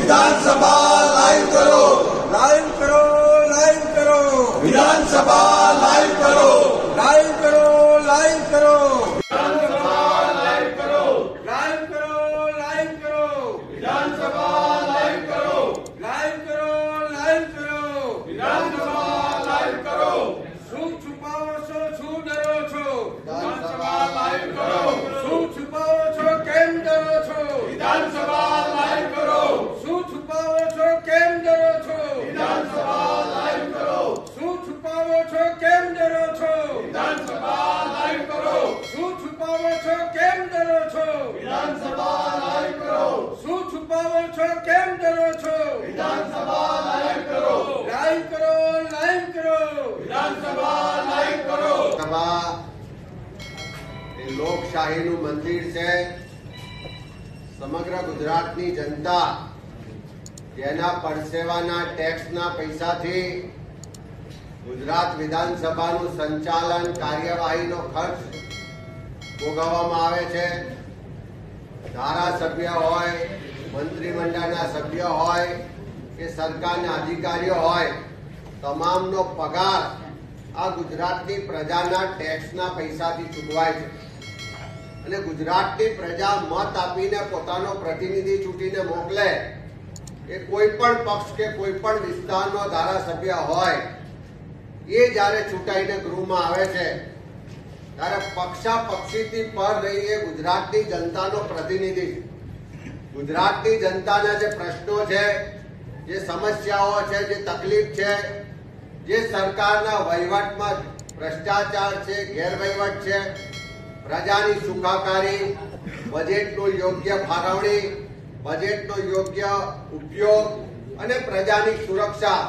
विधानसभा live करो, live करो, live करो, विधानसभा लाइव करो, लाइव करो, लाइव करो, विधानसभा लाइव करो, लाइव करो, लाइव करो, विधानसभा लाइव करो, लाइव करो, लाइव करो, विधानसभा लाइव करो, શું છુપાવો છો, શું ડરો છો? विधानसभा लाइव करो, શું છુપાવો છો, કેમ ડરો છો? विधानसभा लाइव करो, શું છુપાવો છો, કેમ ડરો છો? विधानसभा लाइव करो, શું છુપાવો છો, કેમ ડરો છો? विधानसभा लाइव करो, શું છુપાવો છો, કેમ ડરો છો? विधानसभा लाइव करो, શું છુપાવો છો, કેમ ડરો છો? विधानसभा लाइव करो, લાઈવ કરો, લાઈવ કરો, विधानसभा लाइव करो। सभा એ લોકશાહીનું મંદિર છે। સમગ્ર ગુજરાતની જનતા જેના પરસેવાના ટેક્સના પૈસાથી ગુજરાત વિધાનસભાનું સંચાલન કાર્યવાહીનો ખર્ચ ભોગવવામાં આવે છે। ધારાસભ્ય હોય, મંત્રીમંડળના સભ્ય હોય કે સરકારના અધિકારીઓ હોય, તમામનો પગાર આ ગુજરાતની પ્રજાના ટેક્સના પૈસાથી ચૂકવાય છે અને ગુજરાતની પ્રજા મત આપીને પોતાનો પ્રતિનિધિ ચૂંટીને મોકલે એ કોઈ પણ પક્ષ કે કોઈ પણ વિસ્તારનો ધારાસભ્ય હોય એ જ્યારે ચૂંટાઈને ગૃહમાં આવે છે ત્યારે પક્ષાપક્ષીથી પર રહીને ગુજરાતની જનતાનો પ્રતિનિધિ ગુજરાતની જનતાના જે પ્રશ્નો છે, જે સમસ્યાઓ છે, જે તકલીફ છે, જે સરકારના વહીવટમાં ભ્રષ્ટાચાર છે, ગેરવહીવટ છે, પ્રજાની સુખાકારી, બજેટનો યોગ્ય ફાળવણી, બજેટનો યોગ્ય ઉપયોગ અને પ્રજાની સુરક્ષા,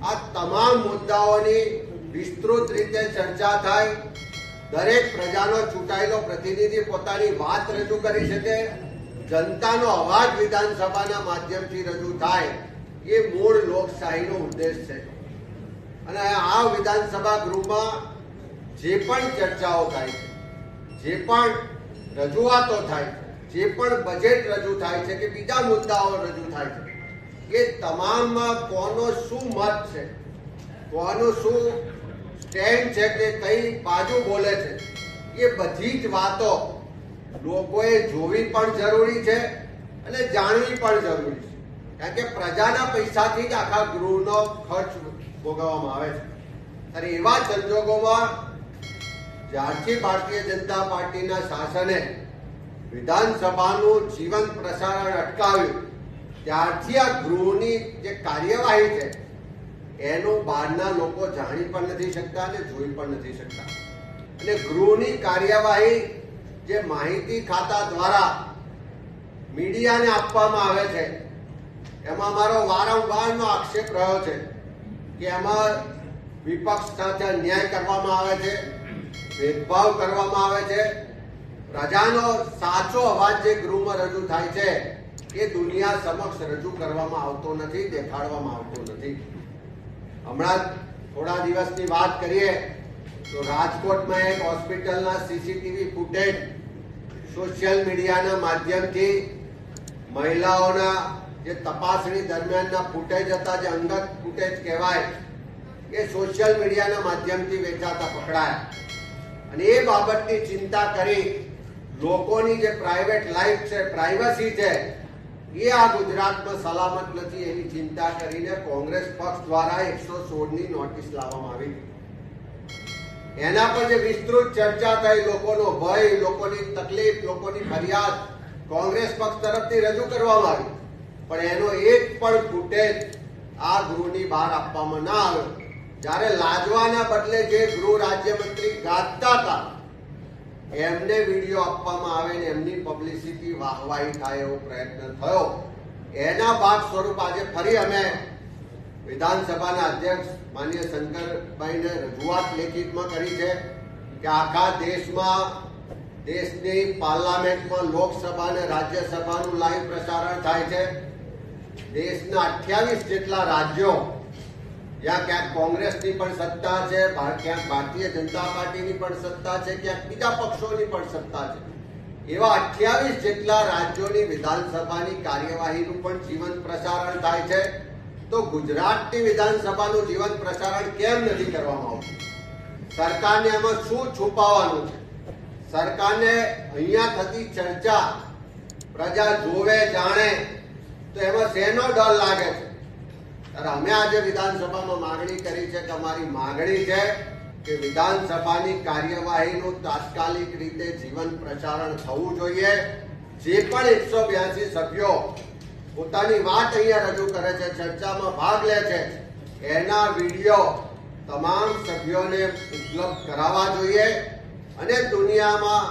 આ તમામ મુદ્દાઓની વિસ્તૃત રીતે ચર્ચા થાય, દરેક પ્રજાનો ચૂંટાયેલો પ્રતિનિધિ પોતાની વાત રજૂ કરી શકે, જનતાનો અવાજ વિધાનસભાના માધ્યમથી રજૂ થાય, એ મૂળ લોકશાહીનો ઉદ્દેશ છે। અને આ વિધાનસભા ગૃહમાં જે પણ ચર્ચાઓ થાય છે, જે પણ રજૂઆતો થાય છે, જે પણ બજેટ રજૂ થાય છે કે બીજા મુદ્દાઓ રજૂ થાય છે, એ તમામમાં કોનો શું મત છે, કોનું શું સ્ટેન્ડ છે કે કઈ બાજુ બોલે છે, એ બધી જ વાતો લોકોએ જોવી પણ જરૂરી છે અને જાણવી પણ જરૂરી છે, કારણ કે પ્રજાના પૈસાથી જ આખા ગૃહનો ખર્ચ ભોગવવામાં આવે છે। અને એવા સંજોગોમાં જ્યારથી ભારતીય જનતા પાર્ટીના શાસને વિધાનસભાનું જીવંત પ્રસારણ અટકાવ્યું ત્યારથી આ ગૃહની જે કાર્યવાહી છે એનું બહારના લોકો જાણી પણ નથી શકતા અને જોઈ પણ નથી શકતા। અને ગૃહની કાર્યવાહી જે માહિતી ખાતા દ્વારા મીડિયાને આપવામાં આવે છે એમાં મારો વારંવારનો આક્ષેપ રહ્યો છે કે એમાં વિપક્ષ સાથે અન્યાય કરવામાં આવે છે, ભેદભાવ કરવામાં આવે છે, પ્રજાનો સાચો અવાજ જે ગૃહમાં રજૂ થાય છે એ દુનિયા સમક્ષ રજૂ કરવામાં આવતો નથી, દેખાડવામાં આવતો નથી। હમણાં થોડા દિવસની વાત કરીએ તો રાજકોટમાં એક હોસ્પિટલના સીસીટીવી ફૂટેજ સોશિયલ મીડિયાના માધ્યમથી મહિલાઓના જે તપાસણી દરમિયાનના ફૂટેજ હતા, જે અંગત ફૂટેજ કહેવાય, એ સોશિયલ મીડિયાના માધ્યમથી વેચાતા પકડાયા અને એ બાબતની ચિંતા કરી લોકોની જે પ્રાઇવેટ લાઈફ છે, પ્રાઇવસી છે, એ આ ગુજરાતમાં સલામત નથી એની ચિંતા કરીને કોંગ્રેસ પક્ષ દ્વારા 116ની નોટિસ લાવવામાં આવી। એના પર જે વિસ્તૃત ચર્ચા થઈ, લોકોનો ભય, લોકોની તકલીફ, લોકોની ફરિયાદ કોંગ્રેસ પક્ષ તરફથી રજૂ કરવામાં આવી, પણ એનો એક પણ ફૂટેજ આ ગૃહની બહાર આપવામાં ના આવ્યો। જ્યારે લાજવાના બદલે જે ગૃહ રાજ્યમંત્રી ગાજતા હતા એમને વિડીયો આપવામાં આવે ને એમની પબ્લિસિટી વાહવાહી થાય એવો પ્રયત્ન થયો। એના ભાગ સ્વરૂપ આજે ફરી અમે વિધાનસભાના અધ્યક્ષ માનનીય શંકરભાઈને રજૂઆત લેખિતમાં કરી છે કે આખા દેશમાં, દેશની પાર્લામેન્ટમાં લોકસભા અને રાજ્યસભાનું લાઈવ પ્રસારણ થાય છે। દેશના 28 જેટલા રાજ્યો જ્યાં ક્યાંક કોંગ્રેસની પણ સત્તા છે, ક્યાંક ભારતીય જનતા પાર્ટીની પણ સત્તા છે, ક્યાંક બીજા પક્ષોની પણ સત્તા છે, એવા 28 જેટલા રાજ્યોની વિધાનસભાની કાર્યવાહીનું પણ જીવંત પ્રસારણ થાય છે, તો ગુજરાતની વિધાનસભાનું જીવંત પ્રસારણ કેમ નથી કરવામાં આવતું? સરકારને એમાં શું છુપાવવાનું છે? સરકારને અહીંયા થતી ચર્ચા પ્રજા જોવે જાણે તો એમાં શેનો ડર લાગે છે? ત્યારે અમે આજે વિધાનસભામાં માંગણી કરી છે કે અમારી માંગણી છે કે વિધાનસભાની કાર્યવાહીનું તાત્કાલિક રીતે જીવંત પ્રસારણ થવું જોઈએ. જે પણ 182 સભ્યો પોતાની વાત અહીંયા રજૂ કરે છે, ચર્ચામાં ભાગ લે છે, એના વિડીયો તમામ સભ્યોને ઉપલબ્ધ કરાવવા જોઈએ અને દુનિયામાં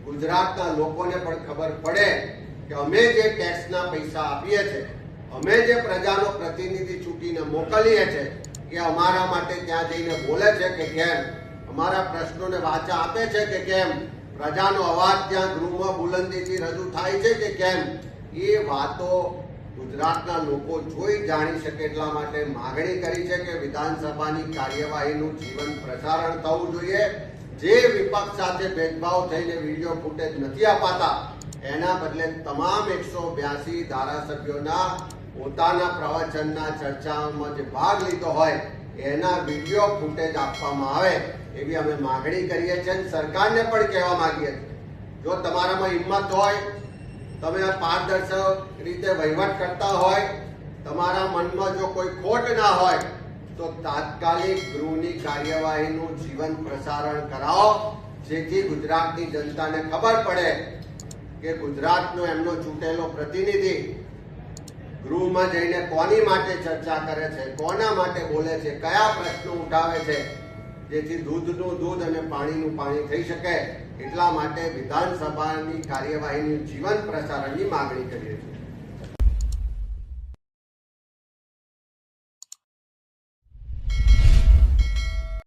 ગુજરાતના લોકોને પણ ખબર પડે કે અમે જે ટેક્સના પૈસા આપીએ છીએ, અમે જે પ્રજાનો પ્રતિનિધિ ચૂંટીને મોકલીએ છીએ, એ અમારા માટે ત્યાં જઈને બોલે છે કે કેમ, અમારા પ્રશ્નોને વાચા આપે છે કે કેમ, પ્રજાનો અવાજ ત્યાં ગૃહમાં બુલંદીથી રજૂ થાય છે કે કેમ, એ વાતો ગુજરાતના લોકો જોઈ જાણી શકે એટલા માટે માંગણી કરી છે કે વિધાનસભાની કાર્યવાહીનું જીવંત પ્રસારણ થવું જોઈએ. જે વિપક્ષ સાથે ભેદભાવ થઈને વિડીયો ફૂટેજ નથી અપાતા, એના બદલે તમામ 182 ધારાસભ્યોના પોતાના પ્રવચનના ચર્ચામાં જે ભાગ લીધો હોય એના વિડીયો ફૂટેજ આપવામાં આવે એવી અમે માંગણી કરીએ છીએ. સરકારને પણ કહેવા માંગીએ છીએ, જો તમારામાં હિંમત હોય, તમે પારદર્શક રીતે વહીવટ કરતા હોય, તમારા મનમાં જો કોઈ ખોટ ના હોય, તો તાત્કાલિક ગૃહની કાર્યવાહીનું જીવંત પ્રસારણ કરાવો, જેથી ગુજરાતની જનતાને ખબર પડે કે ગુજરાતનો એમનો ચૂંટેલો પ્રતિનિધિ ગૃહમાં જઈને કોની માટે ચર્ચા કરે છે, કોના માટે બોલે છે, કયા પ્રશ્નો ઉઠાવે છે, જેથી દૂધનું દૂધ અને પાણીનું પાણી થઈ શકે. એટલા માટે વિધાનસભાની કાર્યવાહીની જીવંત પ્રસારણની માંગણી કરીએ છીએ.